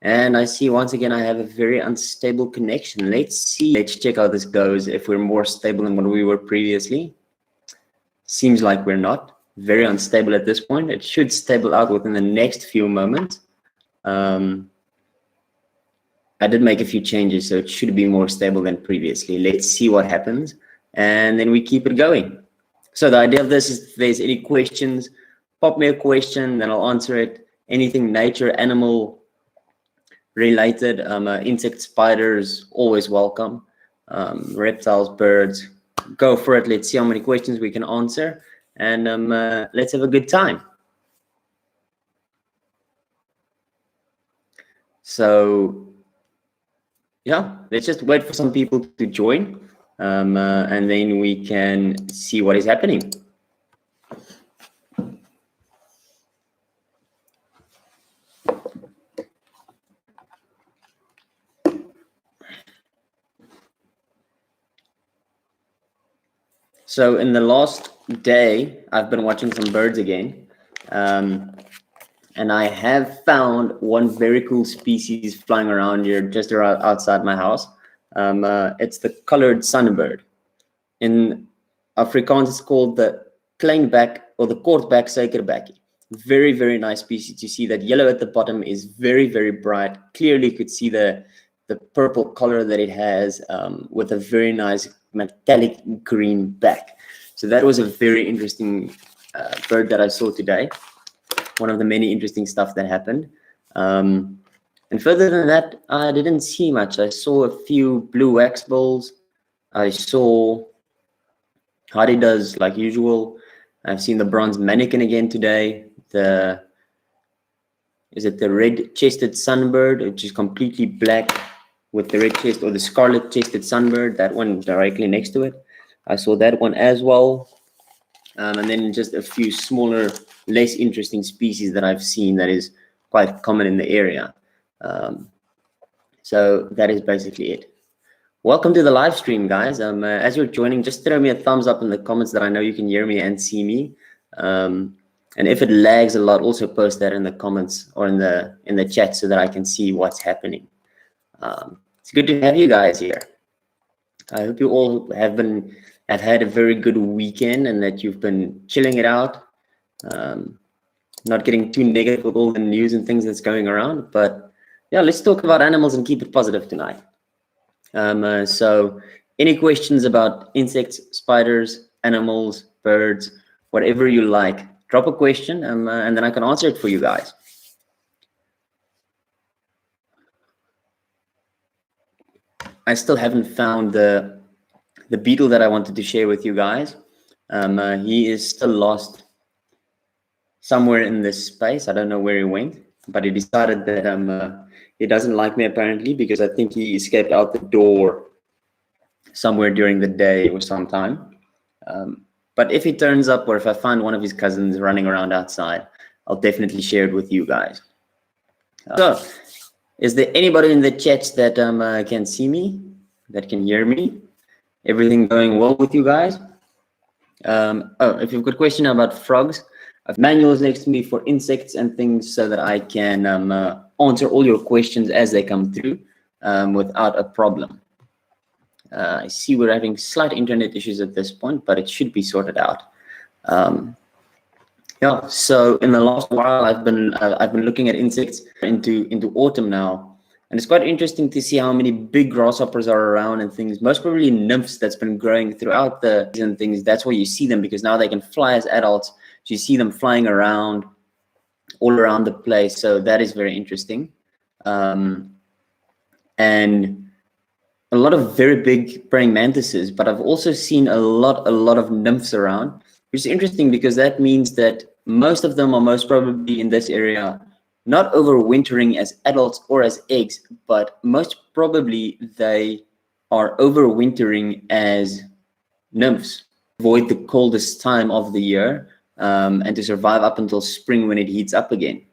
And I see once again I have a very unstable connection. Let's check how this goes, if we're more stable than what we were previously. Seems like we're not. Very unstable at this point. It should stable out within the next few moments. I did make a few changes, so it should be more stable than previously. Let's see what happens, and then we keep it going. So the idea of this is, if there's any questions, pop me a question, then I'll answer it. Anything nature, animal related, insects, spiders, always welcome. Reptiles, birds, go for it. Let's see how many questions we can answer, and let's have a good time. So yeah, let's just wait for some people to join, and then we can see what is happening. So in the last day, I've been watching some birds again, and I have found one very cool species flying around here, just around outside my house. It's the colored sunbird. In Afrikaans, it's called the kleinbek or the kortbek suikerbekkie. Very, very nice species. You see that yellow at the bottom is very, very bright. Clearly, you could see the purple color that it has, with a very nice metallic green back. So that was a very interesting bird that I saw today. One of the many interesting stuff that happened. And further than that, I didn't see much. I saw a few blue wax balls. I saw Haridas like usual. I've seen the bronze mannequin again today. Is it the red-chested sunbird, which is completely black with the red chest, or the scarlet-chested sunbird, that one directly next to it. I saw that one as well. And then just a few smaller, less interesting species that I've seen that is quite common in the area. So that is basically it. Welcome to the live stream, guys. As you're joining, just throw me a thumbs up in the comments that I know you can hear me and see me. And if it lags a lot, also post that in the comments or in the chat so that I can see what's happening. It's good to have you guys here. I hope you all have had a very good weekend and that you've been chilling it out, not getting too negative with all the news and things that's going around. But yeah, let's talk about animals and keep it positive tonight. So any questions about insects, spiders, animals, birds, whatever you like, drop a question, and then I can answer it for you guys. I still haven't found the beetle that I wanted to share with you guys. He is still lost somewhere in this space. I don't know where he went, but he decided that he doesn't like me apparently, because I think he escaped out the door somewhere during the day or sometime. But if he turns up, or if I find one of his cousins running around outside, I'll definitely share it with you guys. So, is there anybody in the chat that can see me, that can hear me? Everything going well with you guys? Oh, if you've got a question about frogs, I have manuals next to me for insects and things so that I can answer all your questions as they come through without a problem. I see we're having slight internet issues at this point, but it should be sorted out. Yeah, so in the last while, I've been looking at insects into autumn now, and it's quite interesting to see how many big grasshoppers are around and things. Most probably nymphs that's been growing throughout the season things. That's where you see them, because now they can fly as adults. So you see them flying around all around the place. So that is very interesting, and a lot of very big praying mantises. But I've also seen a lot of nymphs around, which is interesting, because that means that most of them are most probably in this area, not overwintering as adults or as eggs, but most probably they are overwintering as nymphs, avoid the coldest time of the year, and to survive up until spring when it heats up again.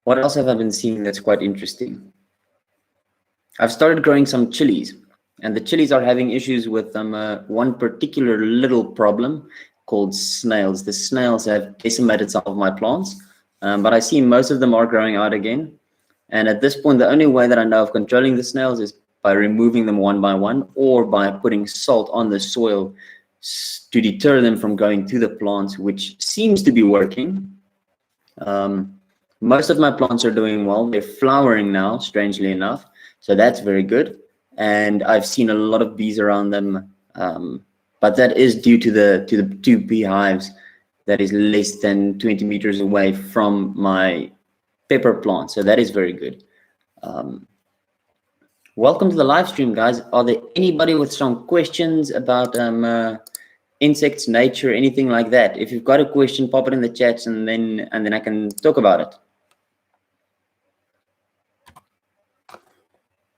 What else have I been seeing that's quite interesting? I've started growing some chilies, and the chilies are having issues with one particular little problem called snails. The snails have decimated some of my plants. but I see most of them are growing out again. And at this point, the only way that I know of controlling the snails is by removing them one by one, or by putting salt on the soil to deter them from going to the plants, which seems to be working. Most of my plants are doing well. They're flowering now, strangely enough, so that's very good. And I've seen a lot of bees around them, but that is due to the two beehives that is less than 20 meters away from my pepper plant, so that is very good. Welcome to the live stream, guys. Are there anybody with some questions about insects, nature, anything like that? If you've got a question, pop it in the chats, and then I can talk about it.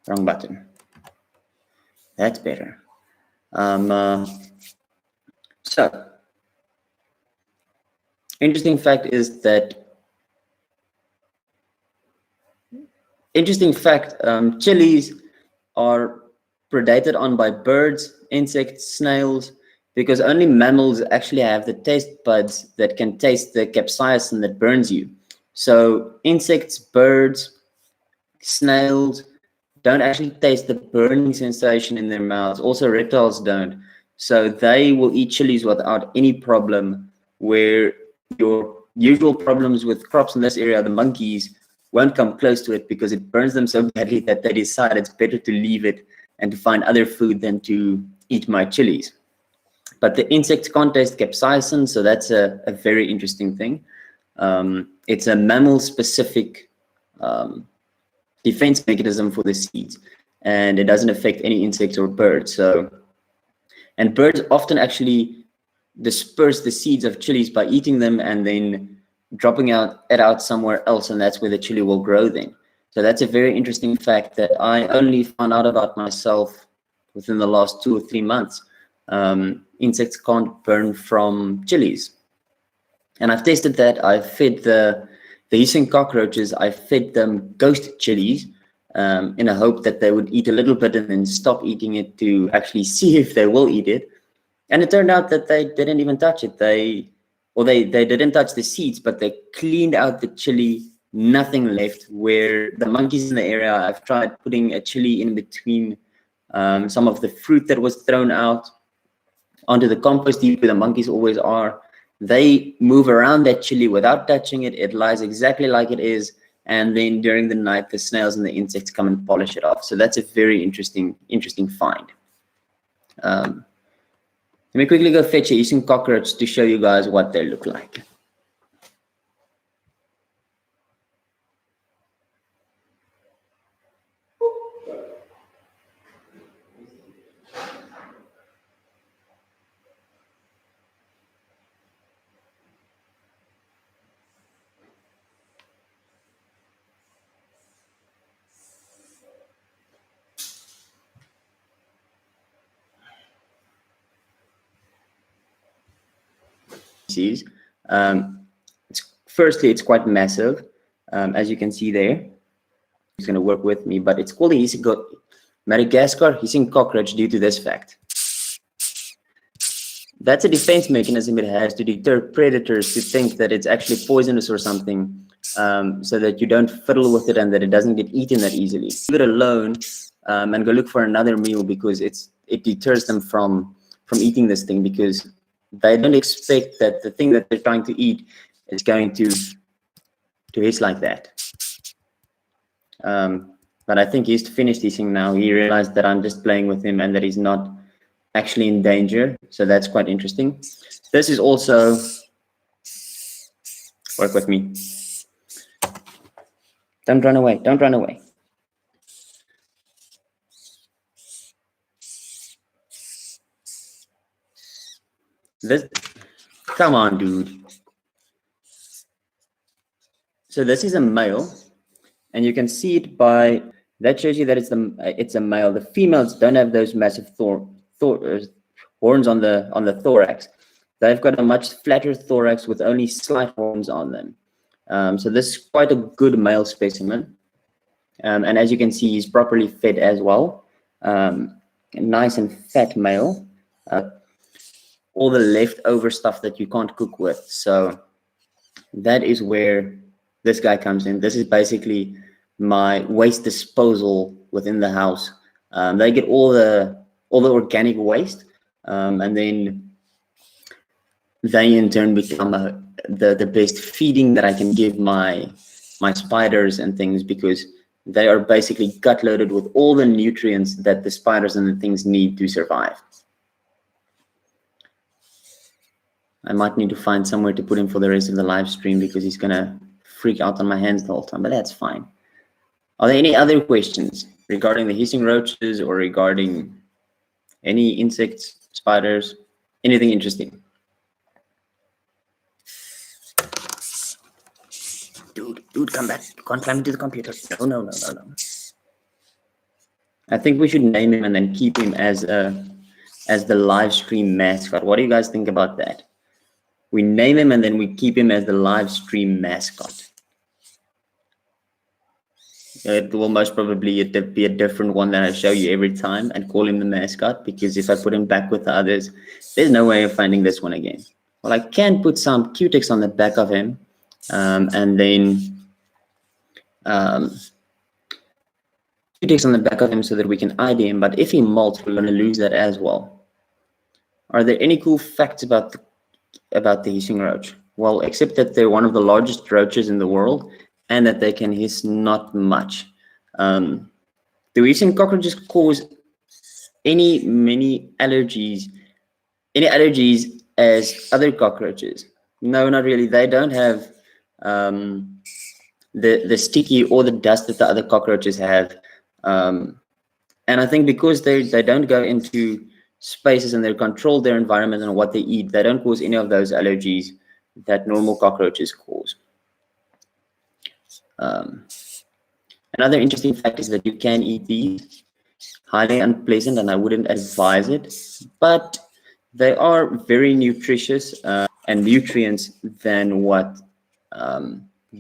Wrong button. That's better. So, interesting fact, chilies are predated on by birds, insects, snails, because only mammals actually have the taste buds that can taste the capsaicin that burns you. So insects, birds, snails don't actually taste the burning sensation in their mouths. Also, reptiles don't. So they will eat chilies without any problem, where your usual problems with crops in this area, the monkeys, won't come close to it because it burns them so badly that they decide it's better to leave it and to find other food than to eat my chilies. But the insects can't taste capsaicin, so that's a very interesting thing. It's a mammal-specific defense mechanism for the seeds, and it doesn't affect any insects or birds. And birds often actually disperse the seeds of chilies by eating them and then dropping it out somewhere else, and that's where the chili will grow then. So that's a very interesting fact that I only found out about myself within the last 2 or 3 months. Insects can't burn from chilies. And I've tested that. I fed the hissing cockroaches, I fed them ghost chilies in a hope that they would eat a little bit and then stop eating it to actually see if they will eat it. And it turned out that they didn't even touch it. They didn't touch the seeds, but they cleaned out the chili, nothing left. Where the monkeys in the area, I've tried putting a chili in between some of the fruit that was thrown out onto the compost heap where the monkeys always are. They move around that chili without touching it. It lies exactly like it is. And then during the night, the snails and the insects come and polish it off. So that's a very interesting find. Let me quickly go fetch a hissing cockroach to show you guys what they look like. Firstly, it's quite massive, as you can see there. It's going to work with me, but it's called a Madagascar hissing cockroach due to this fact. That's a defense mechanism it has to deter predators to think that it's actually poisonous or something, so that you don't fiddle with it and that it doesn't get eaten that easily. Leave it alone and go look for another meal, because it deters them from eating this thing, because they don't expect that the thing that they're trying to eat is going to hiss like that. But I think he's finished hissing now. He realized that I'm just playing with him and that he's not actually in danger. So that's quite interesting. This is also, work with me. Don't run away. Don't run away. Come on, dude. So this is a male, and you can see it by, that shows you that it's a male. The females don't have those massive horns on the thorax. They've got a much flatter thorax with only slight horns on them. So this is quite a good male specimen. And as you can see, he's properly fed as well. A nice and fat male. All the leftover stuff that you can't cook with. So that is where this guy comes in. This is basically my waste disposal within the house. They get all the organic waste, and then they in turn become the best feeding that I can give my spiders and things, because they are basically gut loaded with all the nutrients that the spiders and the things need to survive. I might need to find somewhere to put him for the rest of the live stream, because he's gonna freak out on my hands the whole time, but that's fine. Are there any other questions regarding the hissing roaches or regarding any insects, spiders, anything interesting? Dude, come back. You can't climb into the computer. No. I think we should name him and then keep him as the live stream mascot. What do you guys think about that? We name him and then we keep him as the live stream mascot. It will most probably be a different one that I show you every time and call him the mascot, because if I put him back with the others, there's no way of finding this one again. Well, I can put some Q-Tex on the back of him, and then Q-Tex on the back of him so that we can ID him, but if he molts, we're going to lose that as well. Are there any cool facts about the hissing roach? Well, except that they're one of the largest roaches in the world, and that they can hiss not much. Do hissing cockroaches cause any allergies as other cockroaches? No, not really. They don't have the sticky or the dust that the other cockroaches have. And I think because they don't go into spaces and they control their environment and what they eat, they don't cause any of those allergies that normal cockroaches cause. Another interesting fact is that you can eat these. Highly unpleasant, and I wouldn't advise it, but they are very nutritious and nutrients than what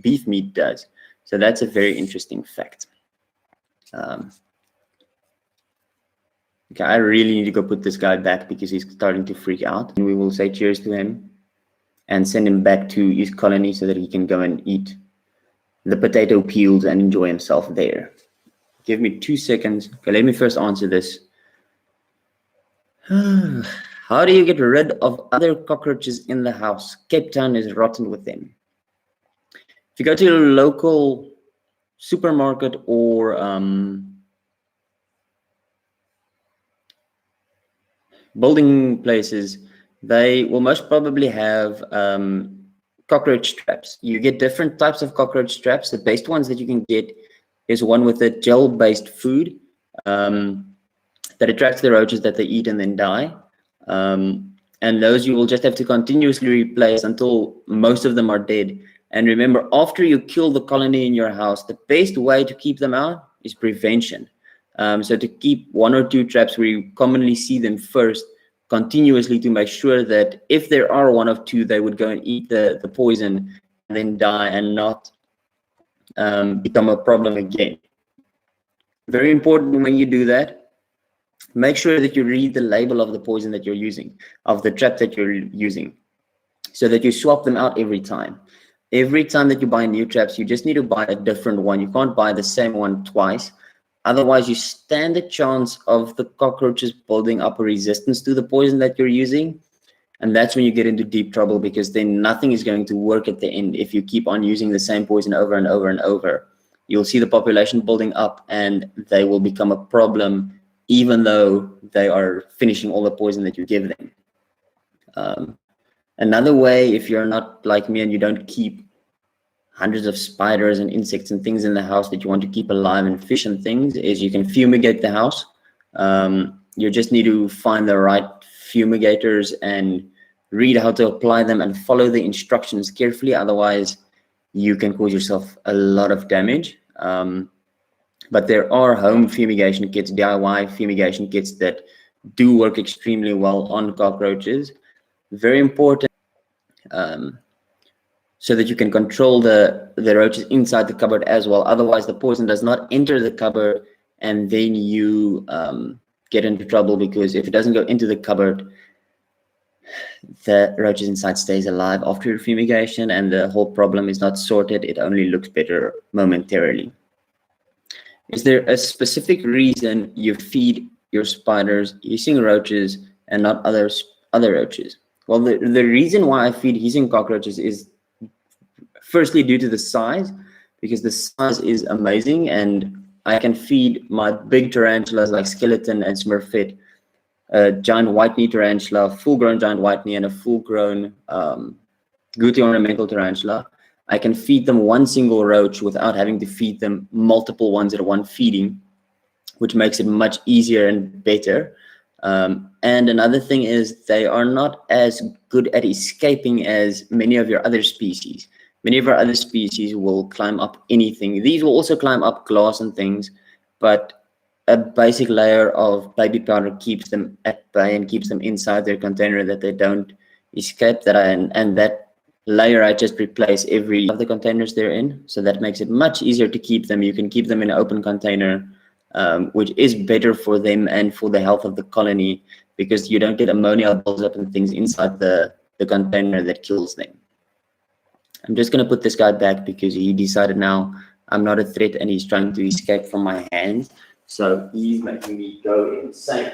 beef meat does. So that's a very interesting fact. Okay, I really need to go put this guy back because he's starting to freak out. And we will say cheers to him and send him back to his colony so that he can go and eat the potato peels and enjoy himself there. Give me 2 seconds. Okay, let me first answer this. How do you get rid of other cockroaches in the house? Cape Town is rotten with them. If you go to a local supermarket or building places, they will most probably have cockroach traps. You get different types of cockroach traps. The best ones that you can get is one with a gel-based food that attracts the roaches that they eat and then die. And those you will just have to continuously replace until most of them are dead. And remember, after you kill the colony in your house, the best way to keep them out is prevention. So to keep 1 or 2 traps where you commonly see them first, continuously, to make sure that if there are 1 or 2, they would go and eat the poison and then die and not become a problem again. Very important when you do that, make sure that you read the label of the poison that you're using, of the trap that you're using, so that you swap them out every time. Every time that you buy new traps, you just need to buy a different one. You can't buy the same one twice. Otherwise, you stand a chance of the cockroaches building up a resistance to the poison that you're using. And that's when you get into deep trouble, because then nothing is going to work at the end if you keep on using the same poison over and over and over. You'll see the population building up and they will become a problem, even though they are finishing all the poison that you give them. Another way, if you're not like me and you don't keep hundreds of spiders and insects and things in the house that you want to keep alive, and fish and things, is you can fumigate the house. You just need to find the right fumigators and read how to apply them and follow the instructions carefully. Otherwise, you can cause yourself a lot of damage. But there are home fumigation kits, DIY fumigation kits that do work extremely well on cockroaches. Very important. So that you can control the roaches inside the cupboard as well. Otherwise, the poison does not enter the cupboard, and then you get into trouble, because if it doesn't go into the cupboard, the roaches inside stays alive after your fumigation, and the whole problem is not sorted. It only looks better momentarily. Is there a specific reason you feed your spiders hissing roaches and not other roaches? Well, the reason why I feed hissing cockroaches is firstly due to the size, because the size is amazing, and I can feed my big tarantulas like skeleton and smurfette, a giant white-knee tarantula, full-grown giant white-knee, and a full-grown gouty ornamental tarantula. I can feed them one single roach without having to feed them multiple ones at one feeding, which makes it much easier and better. And another thing is they are not as good at escaping as many of your other species. Many of our other species will climb up anything. These will also climb up glass and things, but a basic layer of baby powder keeps them at bay and keeps them inside their container, that they don't escape. And that layer I just replace every of the containers they're in, so that makes it much easier to keep them. You can keep them in an open container, which is better for them and for the health of the colony, because you don't get ammonia buildup and things inside the container that kills them. I'm just going to put this guy back because he decided now I'm not a threat and he's trying to escape from my hands. So he's making me go insane.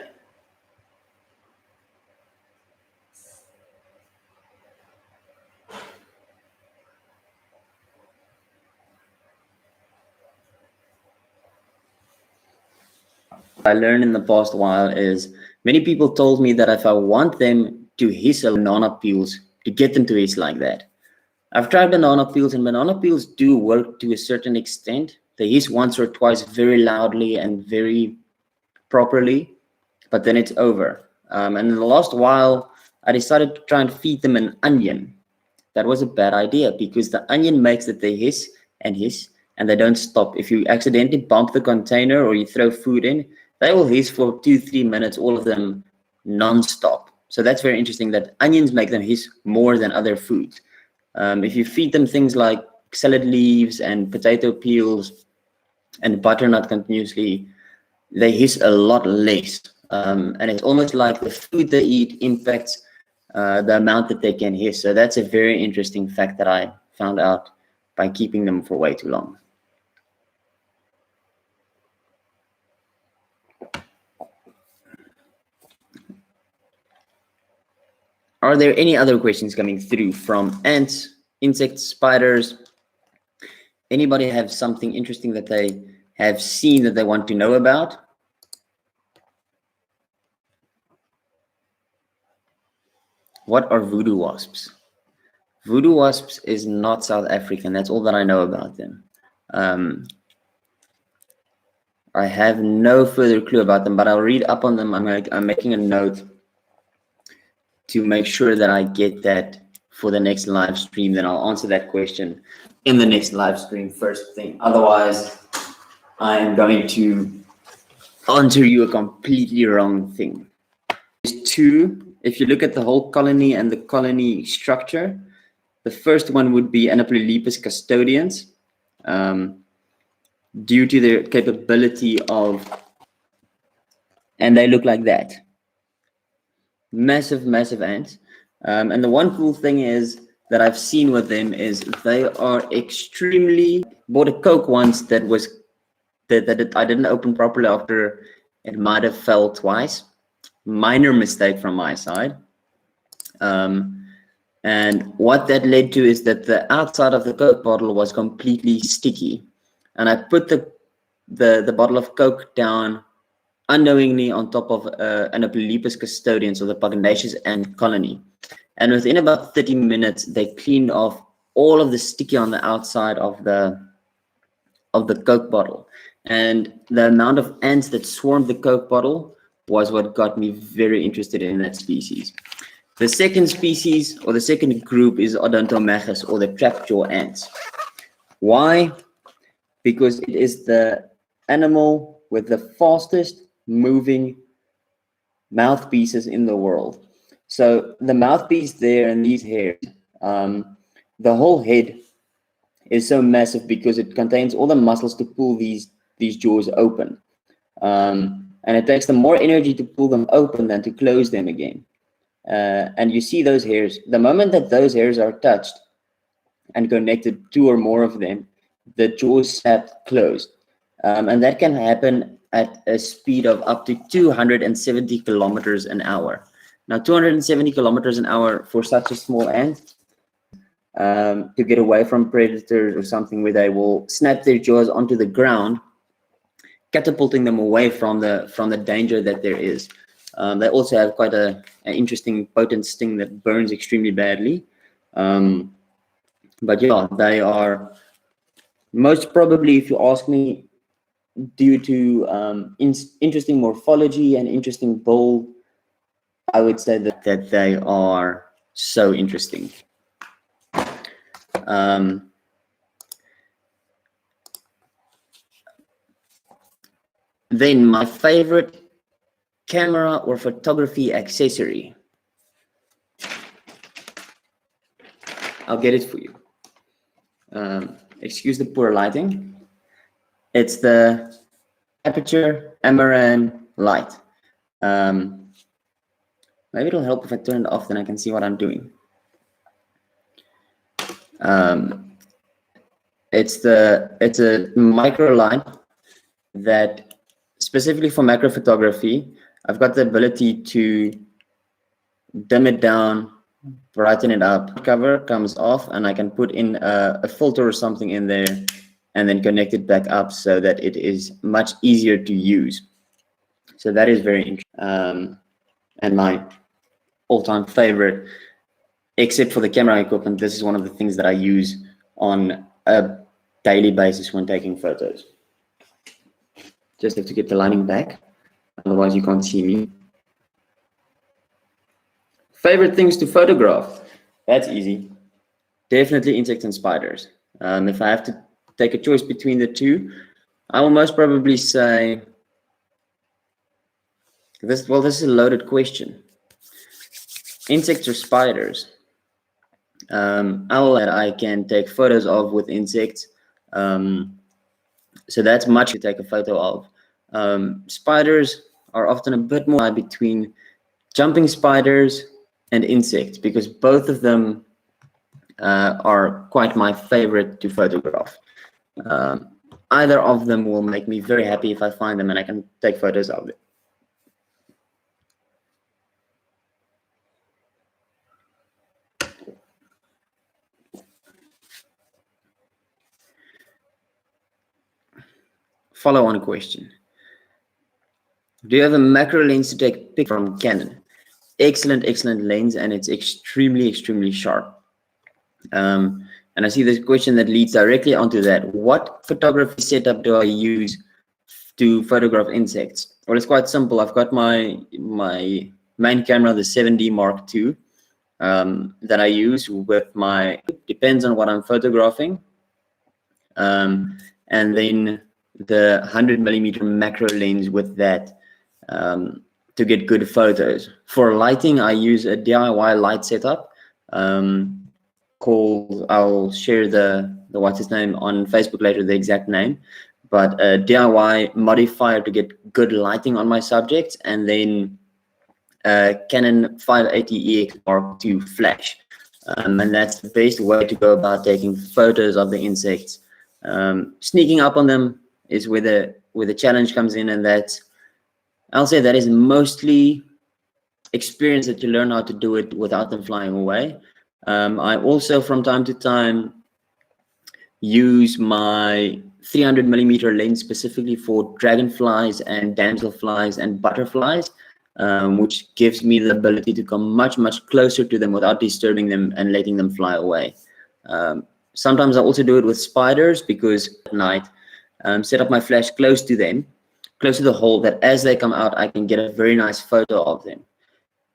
I learned in the past while is many people told me that if I want them to hiss banana peels, to get them to hiss like that. I've tried banana peels, and banana peels do work to a certain extent. They hiss once or twice very loudly and very properly, but then it's over. And in the last while, I decided to try and feed them an onion. That was a bad idea because the onion makes that they hiss and they don't stop. If you accidentally bump the container or you throw food in, they will hiss for 2-3 minutes, all of them non-stop. So that's very interesting that onions make them hiss more than other foods. If you feed them things like salad leaves and potato peels and butternut continuously, they hiss a lot less. And it's almost like the food they eat impacts the amount that they can hiss. So that's a very interesting fact that I found out by keeping them for way too long. Are there any other questions coming through from ants, insects, spiders? Anybody have something interesting that they have seen that they want to know about? What are voodoo wasps? Voodoo wasps is not South African. That's all that I know about them. I have no further clue about them, but I'll read up on them. I'm making a note to make sure that I get that for the next live stream. Then I'll answer that question in the next live stream first thing. Otherwise, I am going to answer you a completely wrong thing. There's two. If you look at the whole colony and the colony structure, the first one would be Anoplolepis custodians, due to their capability of, and they look like that. Massive, massive ants. And the one cool thing is that I've seen with them is they are extremely, bought a Coke once that was, that I didn't open properly after it might have fell twice. Minor mistake from my side. And what that led to is that the outside of the Coke bottle was completely sticky. And I put the bottle of Coke down unknowingly on top of Anoplolepis custodians, or the pugnacious ant colony. And within about 30 minutes, they cleaned off all of the sticky on the outside of the Coke bottle. And the amount of ants that swarmed the Coke bottle was what got me very interested in that species. The second species, or the second group, is Odontomachus, or the trapjaw ants. Why? Because it is the animal with the fastest moving mouthpieces in the world. So the mouthpiece there and these hairs, the whole head is so massive because it contains all the muscles to pull these jaws open. And it takes them more energy to pull them open than to close them again. and you see those hairs. The moment that those hairs are touched and connected, two or more of them, the jaw snap closed. And that can happen at a speed of up to 270 kilometers an hour. Now, 270 kilometers an hour for such a small ant, to get away from predators or something where they will snap their jaws onto the ground, catapulting them away from the danger that there is. They also have quite an interesting potent sting that burns extremely badly. But yeah, they are most probably, if you ask me, due to interesting morphology and interesting build, I would say that they are so interesting. Then my favorite camera or photography accessory. I'll get it for you. Excuse the poor lighting. It's the Aperture Amaran light. Maybe it'll help if I turn it off, then I can see what I'm doing. It's a micro light that specifically for macro photography, I've got the ability to dim it down, brighten it up. Cover comes off, and I can put in a filter or something in there, and then connect it back up so that it is much easier to use. So that is very interesting. And my all-time favorite, except for the camera equipment, this is one of the things that I use on a daily basis when taking photos. Just have to get the lighting back, otherwise you can't see me. Favorite things to photograph? That's easy. Definitely insects and spiders. If I have to take a choice between the two, I will most probably say this. Well, this is a loaded question. Insects or spiders? I can take photos of with insects. So that's much to take a photo of. Spiders are often a bit more between jumping spiders and insects, because both of them are quite my favorite to photograph. Either of them will make me very happy if I find them and I can take photos of them. Follow-on question. Do you have a macro lens to take pic from Canon? Excellent lens, and it's extremely sharp. And I see this question that leads directly onto that. What photography setup do I use to photograph insects? Well, it's quite simple. I've got my main camera, the 7D Mark II, that I use with my, depends on what I'm photographing. And then the 100mm macro lens with that to get good photos. For lighting, I use a DIY light setup called, I'll share the what's its name on Facebook later, the exact name, but a DIY modifier to get good lighting on my subjects, and then Canon 580EX Mark II flash. And that's the best way to go about taking photos of the insects. Sneaking up on them is where the challenge comes in, and that's, I'll say that is mostly experience that you learn how to do it without them flying away. I also from time to time use my 300mm lens specifically for dragonflies and damselflies and butterflies, which gives me the ability to come much closer to them without disturbing them and letting them fly away. Sometimes I also do it with spiders, because at night set up my flash close to them, close to the hole, that as they come out I can get a very nice photo of them.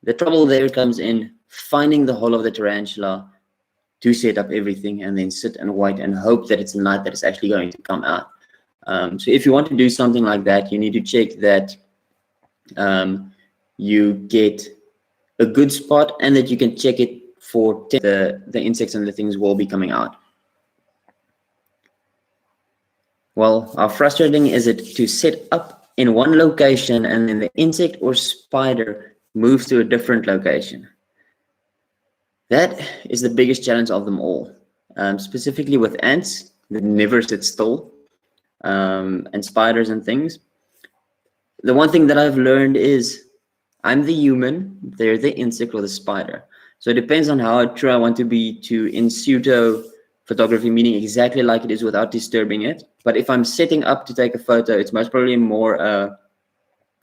The trouble there comes in finding the hole of the tarantula to set up everything and then sit and wait and hope that it's the night that it's actually going to come out. So if you want to do something like that, you need to check that you get a good spot and that you can check it for the insects and the things will be coming out. Well, how frustrating is it to set up in one location and then the insect or spider moves to a different location? That is the biggest challenge of them all. Specifically with ants that never sit still, and spiders and things. The one thing that I've learned is I'm the human, they're the insect or the spider. So it depends on how true I want to be to in pseudo photography, meaning exactly like it is without disturbing it. But if I'm setting up to take a photo, it's most probably more an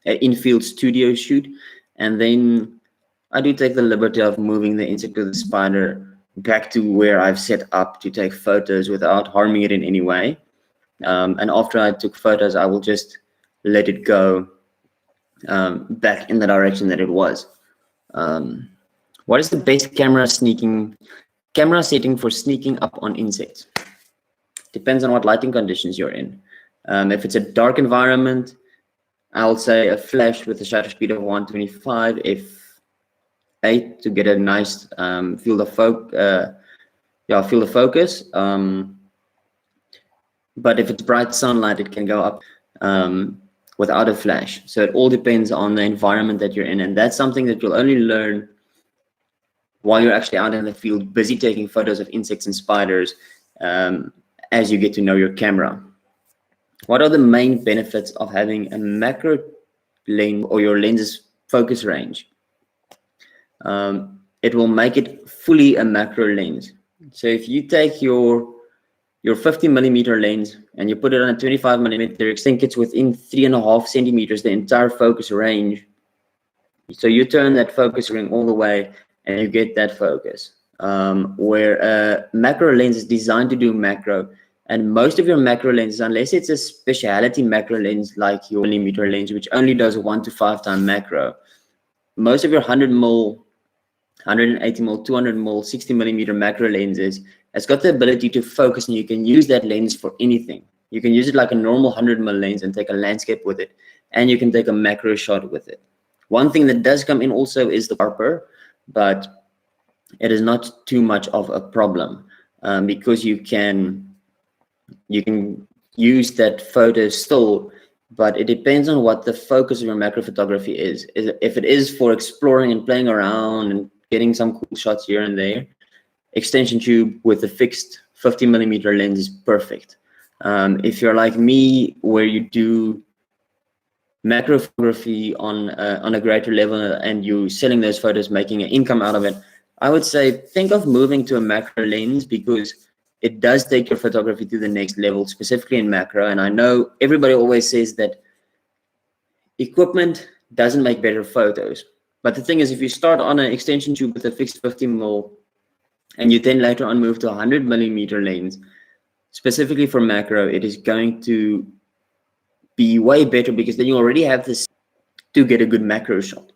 in-field studio shoot. And then I do take the liberty of moving the insect or the spider back to where I've set up to take photos without harming it in any way. And after I took photos, I will just let it go back in the direction that it was. What is the best camera setting for sneaking up on insects? Depends on what lighting conditions you're in. If it's a dark environment, I'll say a flash with a shutter speed of 125 f8 to get a nice field of focus. But if it's bright sunlight, it can go up without a flash. So it all depends on the environment that you're in, and that's something that you'll only learn while you're actually out in the field, busy taking photos of insects and spiders, as you get to know your camera. What are the main benefits of having a macro lens or your lens's focus range? It will make it fully a macro lens. So if you take your 50mm lens and you put it on a 25mm, you think it's within 3.5 centimeters, the entire focus range. So you turn that focus ring all the way and you get that focus. Where a macro lens is designed to do macro, and most of your macro lenses, unless it's a specialty macro lens like your millimeter lens, which only does 1 to 5 time macro, most of your 100mm, 180mm, 200mm, 60mm macro lenses has got the ability to focus, and you can use that lens for anything. You can use it like a normal 100mm lens and take a landscape with it, and you can take a macro shot with it. One thing that does come in also is the sharper, but it is not too much of a problem, because you can use that photo still, but it depends on what the focus of your macro photography is. If it is for exploring and playing around and getting some cool shots here and there, extension tube with a fixed 50mm lens is perfect. If you're like me, where you do macro photography on a greater level and you selling those photos, making an income out of it, I would say think of moving to a macro lens, because it does take your photography to the next level, specifically in macro. And I know everybody always says that equipment doesn't make better photos. But the thing is, if you start on an extension tube with a fixed 50mm and you then later on move to a 100mm lens, specifically for macro, it is going to be way better, because then you already have this to get a good macro shot.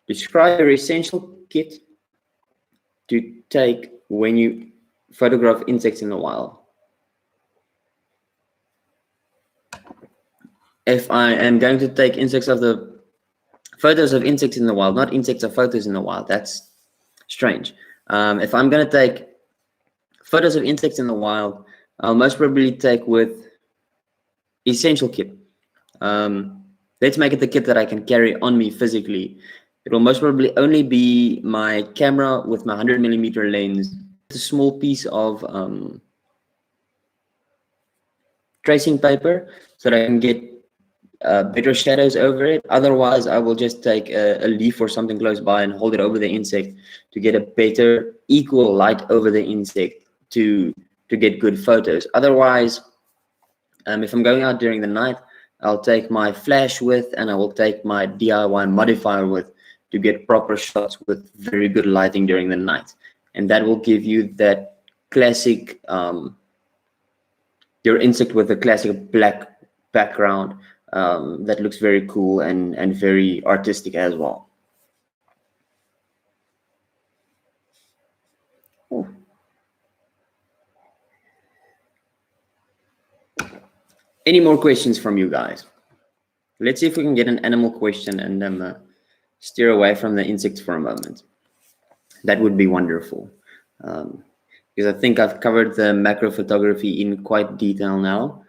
Describe your essential kit to take when you photograph insects in the wild. If I am going to take photos of insects in the wild, not insects of photos in the wild, that's strange. If I'm going to take photos of insects in the wild, I'll most probably take with essential kit. Let's make it the kit that I can carry on me physically. It will most probably only be my camera with my 100mm lens, a small piece of tracing paper so that I can get better shadows over it. Otherwise, I will just take a leaf or something close by and hold it over the insect to get a better equal light over the insect to get good photos. Otherwise, if I'm going out during the night, I'll take my flash with, and I will take my DIY modifier with, to get proper shots with very good lighting during the night. And that will give you that classic, your insect with a classic black background that looks very cool and very artistic as well. Ooh. Any more questions from you guys? Let's see if we can get an animal question and steer away from the insects for a moment. That would be wonderful. Because I think I've covered the macro photography in quite detail now.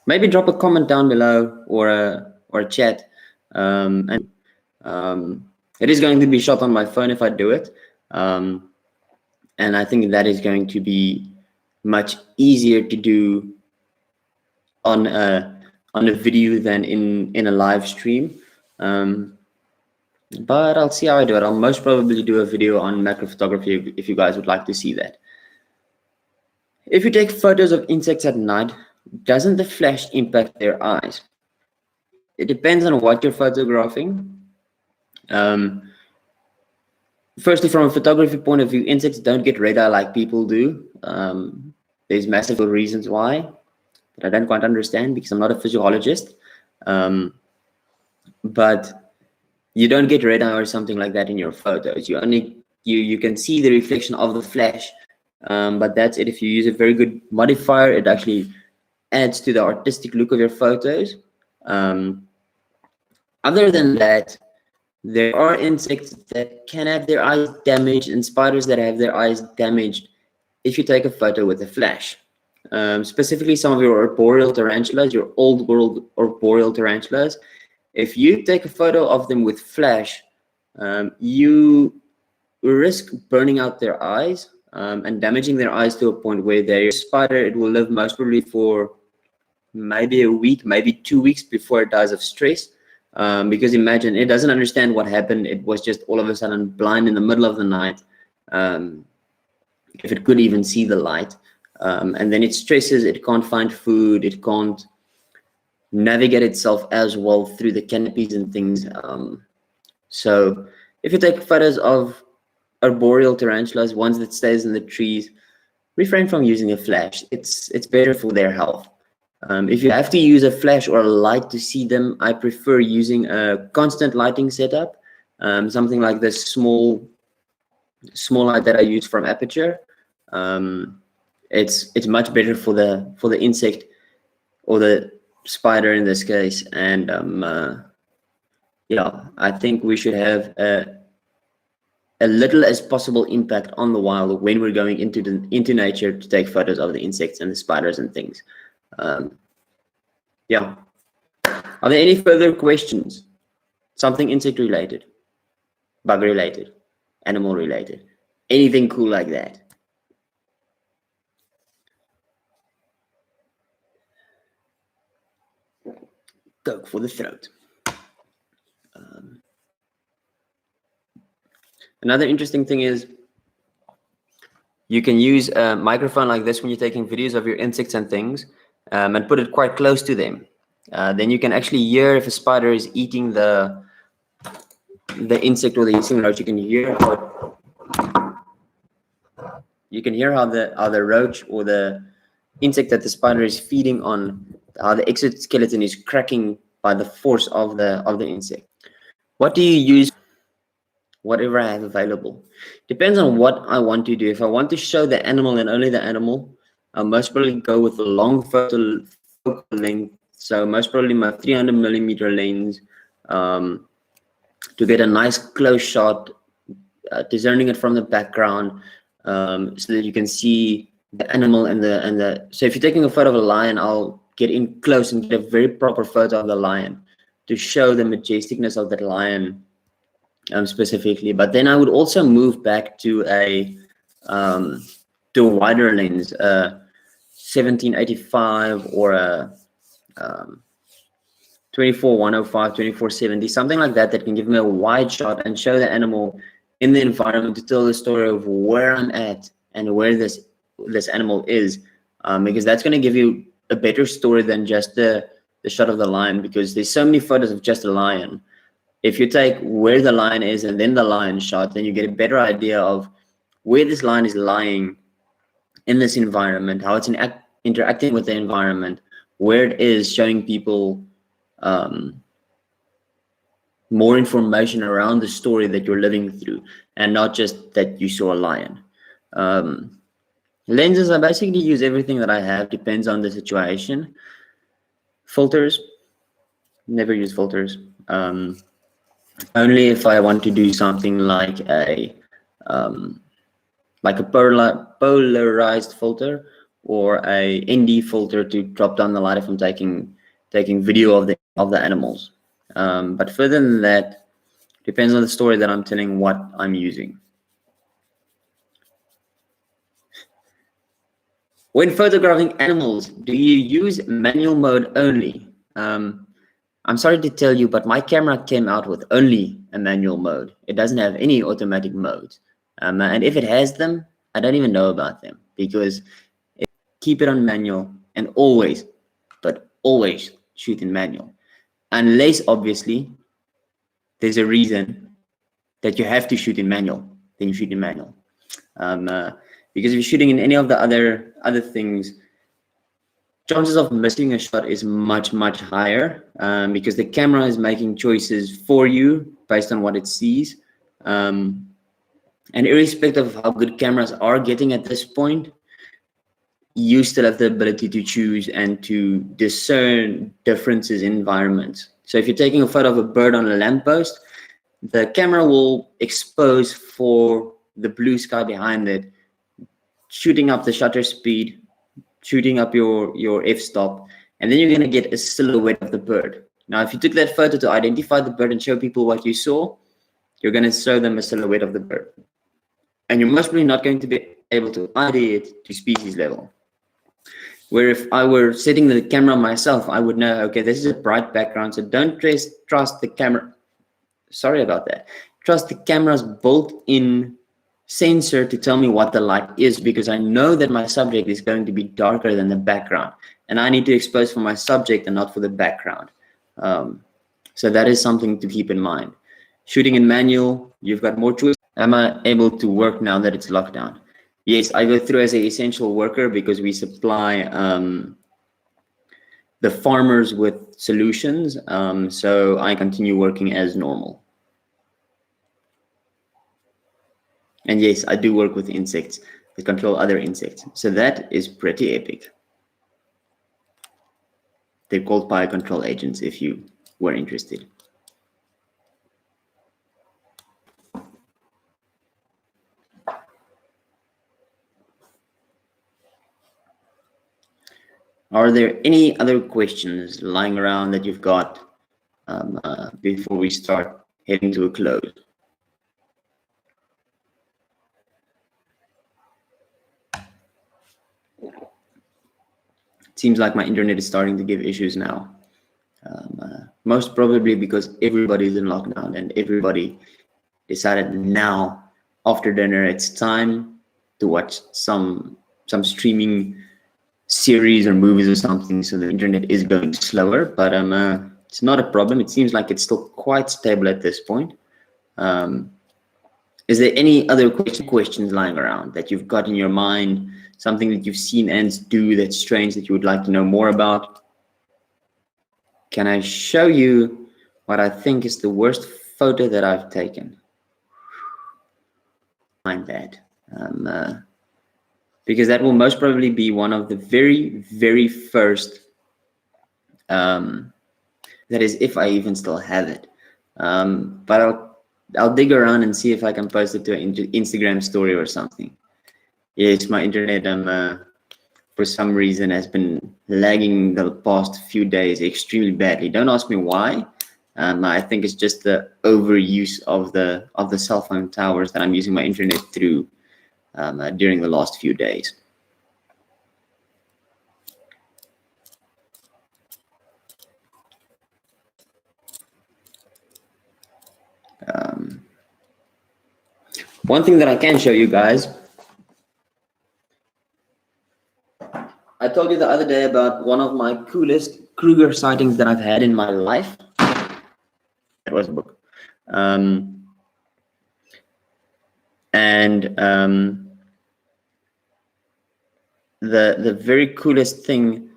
Maybe drop a comment down below or a chat, and It is going to be shot on my phone if I do it, and I think that is going to be much easier to do on a video than in a live stream. But I'll see how I do it. I'll most probably do a video on macro photography if you guys would like to see that. If you take photos of insects at night, doesn't the flash impact their eyes? It depends on what you're photographing. Firstly, from a photography point of view, insects don't get red eye like people do. There's massive reasons why that I don't quite understand because I'm not a physiologist. But you don't get red eye or something like that in your photos. You can see the reflection of the flash, but that's it. If you use a very good modifier, it actually adds to the artistic look of your photos. Other than that, there are insects that can have their eyes damaged and spiders that have their eyes damaged if you take a photo with a flash. Specifically, some of your arboreal tarantulas, your old world arboreal tarantulas, if you take a photo of them with flash, you risk burning out their eyes and damaging their eyes to a point where their spider, it will live most probably for maybe a week, maybe 2 weeks before it dies of stress. Because imagine, it doesn't understand what happened. It was just all of a sudden blind in the middle of the night, if it could even see the light. And then it stresses, it can't find food, it can't navigate itself as well through the canopies and things. So if you take photos of arboreal tarantulas, ones that stays in the trees, refrain from using a flash. It's better for their health. If you have to use a flash or a light to see them, I prefer using a constant lighting setup, something like this small light that I use from Aperture. It's much better for the insect or the spider in this case, and yeah, I think we should have a little as possible impact on the wild when we're going into nature to take photos of the insects and the spiders and things. Yeah. Are there any further questions? Something insect related, bug related, animal related, anything cool like that? Coke for the throat. Another interesting thing is you can use a microphone like this when you're taking videos of your insects and things, and put it quite close to them. Then you can actually hear if a spider is eating the insect or the insect roach. You can hear how the roach or the insect that the spider is feeding on, how the exoskeleton is cracking by the force of the insect. What do you use? Whatever I have available. Depends on what I want to do. If I want to show the animal and only the animal, I'll most probably go with a long focal length. So most probably my 300mm lens, to get a nice close shot, discerning it from the background, so that you can see the animal and the. So if you're taking a photo of a lion, I'll get in close and get a very proper photo of the lion to show the majesticness of that lion. Specifically, but then I would also move back to a wider lens, 1785 or a 24-105, 24-70, something like that can give me a wide shot and show the animal in the environment to tell the story of where I'm at and where this animal is, because that's going to give you a better story than just the shot of the lion, because there's so many photos of just a lion. If you take where the lion is and then the lion shot, then you get a better idea of where this lion is lying in this environment, how it's interacting with the environment, where it is, showing people more information around the story that you're living through, and not just that you saw a lion. Lenses, I basically use everything that I have, depends on the situation. Filters, never use filters. Only if I want to do something like a polarized filter or a ND filter to drop down the light if I'm taking video of the animals. But further than that, Depends on the story that I'm telling, what I'm using. When photographing animals, do you use manual mode only? I'm sorry to tell you, but my camera came out with only a manual mode. It doesn't have any automatic modes. And if it has them, I don't even know about them, because keep it on manual and always, but always shoot in manual. Unless, obviously, there's a reason that you have to shoot in manual, then you shoot in manual. Because if you're shooting in any of the other things, chances of missing a shot is much higher, because the camera is making choices for you based on what it sees. And irrespective of how good cameras are getting at this point, you still have the ability to choose and to discern differences in environments. So if you're taking a photo of a bird on a lamppost, the camera will expose for the blue sky behind it, shooting up the shutter speed, shooting up your f-stop, and then you're going to get a silhouette of the bird. Now, if you took that photo to identify the bird and show people what you saw, you're going to show them a silhouette of the bird. And you're most probably not going to be able to ID it to species level. Where if I were setting the camera myself, I would know, okay, this is a bright background, so don't trust the camera. Sorry about that. Trust the camera's built-in sensor to tell me what the light is, because I know that my subject is going to be darker than the background, and I need to expose for my subject and not for the background. So that is something to keep in mind. Shooting in manual, you've got more choice. Am I able to work now that it's lockdown? Yes, I go through as an essential worker because we supply the farmers with solutions. So I continue working as normal. And yes, I do work with insects that control other insects. So that is pretty epic. They're called biocontrol agents if you were interested. Are there any other questions lying around that you've got before we start heading to a close? It seems like my internet is starting to give issues now. Most probably because everybody's in lockdown and everybody decided now after dinner it's time to watch some streaming series or movies or something, so the internet is going slower, but it's not a problem. It seems like it's still quite stable at this point. Is there any other questions lying around that you've got in your mind, something that you've seen ants do that's strange that you would like to know more about? Can I show you what I think is the worst photo that I've taken? Find that. Because that will most probably be one of the very first, that is if I even still have it. But I'll dig around and see if I can post it to an Instagram story or something. Yes, my internet for some reason has been lagging the past few days extremely badly. Don't ask me why. I think it's just the overuse of the cell phone towers that I'm using my internet through during the last few days. One thing that I can show you guys, I told you the other day about one of my coolest Kruger sightings that I've had in my life. It was a book. The very coolest thing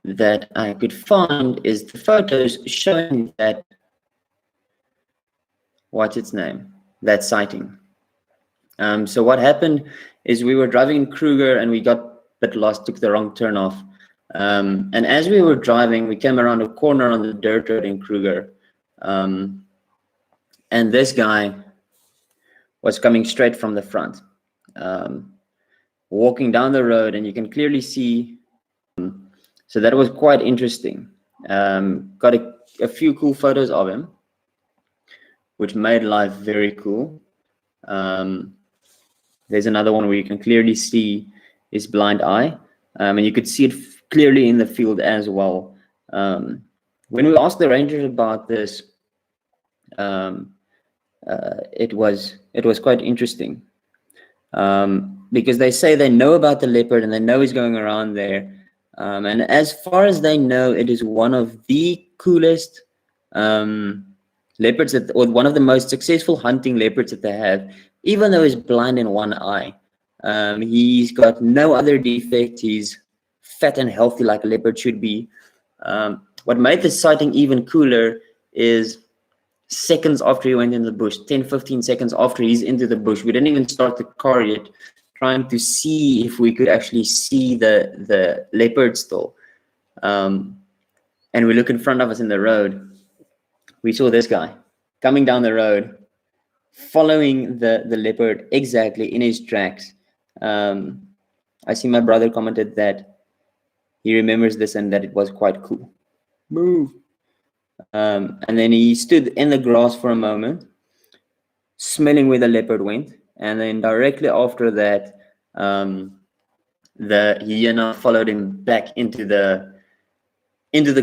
that I could find is the photos showing that, what's its name, that sighting. So what happened is we were driving in Kruger and we got a bit lost, took the wrong turn off. And as we were driving, we came around a corner on the dirt road in Kruger. And this guy was coming straight from the front, walking down the road, and you can clearly see. So that was quite interesting. Got a few cool photos of him, which made life very cool. There's another one where you can clearly see his blind eye, and you could see it clearly in the field as well. When we asked the rangers about this, it was quite interesting, because they say they know about the leopard and they know he's going around there, and as far as they know, it is one of the coolest leopards or one of the most successful hunting leopards that they have, even though he's blind in one eye. He's got no other defect. He's fat and healthy like a leopard should be. What made this sighting even cooler is seconds after he went into the bush, 10-15 seconds after he's into the bush, we didn't even start the car yet, trying to see if we could actually see the leopard still. And we look in front of us in the road. We saw this guy coming down the road, following the leopard exactly in his tracks. I see my brother commented that he remembers this and that it was quite cool. Move. And then he stood in the grass for a moment, smelling where the leopard went, and then directly after that, the hyena followed him back into the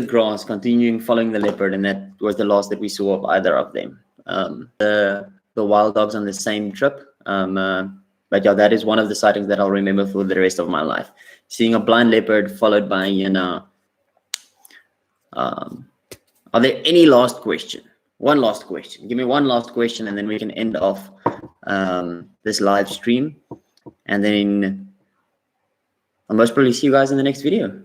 grass, continuing following the leopard, and that was the last that we saw of either of them. The wild dogs on the same trip, but yeah, that is one of the sightings that I'll remember for the rest of my life. Seeing a blind leopard followed by a hyena. Are there any last question? One last question. Give me one last question, and then we can end off this live stream. And then I'll most probably see you guys in the next video.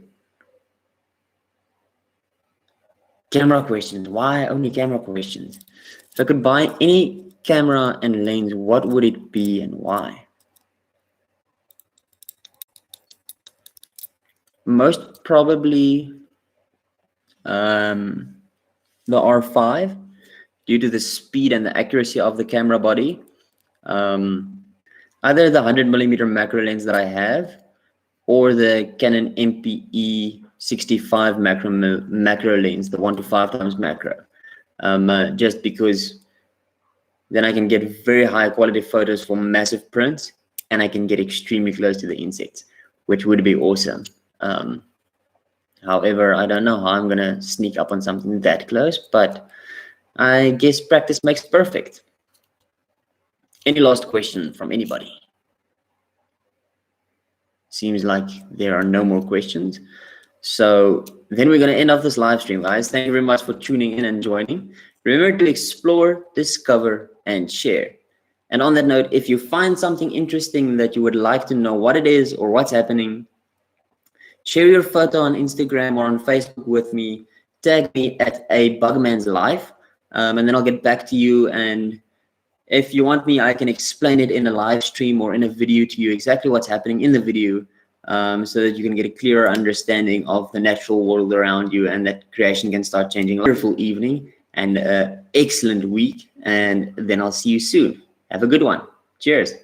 Camera questions. Why only camera questions? If I could buy any camera and lens, what would it be and why? Most probably the R5, due to the speed and the accuracy of the camera body. Either the 100mm macro lens that I have, or the Canon MPE 65 macro lens, the 1:5 times macro. Just because then I can get very high quality photos for massive prints, and I can get extremely close to the insects, which would be awesome. However, I don't know how I'm gonna sneak up on something that close, but I guess practice makes perfect. Any last question from anybody? Seems like there are no more questions. So then we're gonna end off this live stream, guys. Thank you very much for tuning in and joining. Remember to explore, discover, and share. And on that note, if you find something interesting that you would like to know what it is or what's happening, share your photo on Instagram or on Facebook with me. Tag me at a BugMan's Life, and then I'll get back to you. And if you want me, I can explain it in a live stream or in a video to you exactly what's happening in the video, so that you can get a clearer understanding of the natural world around you, and that creation can start changing. Wonderful evening and excellent week, and then I'll see you soon. Have a good one. Cheers.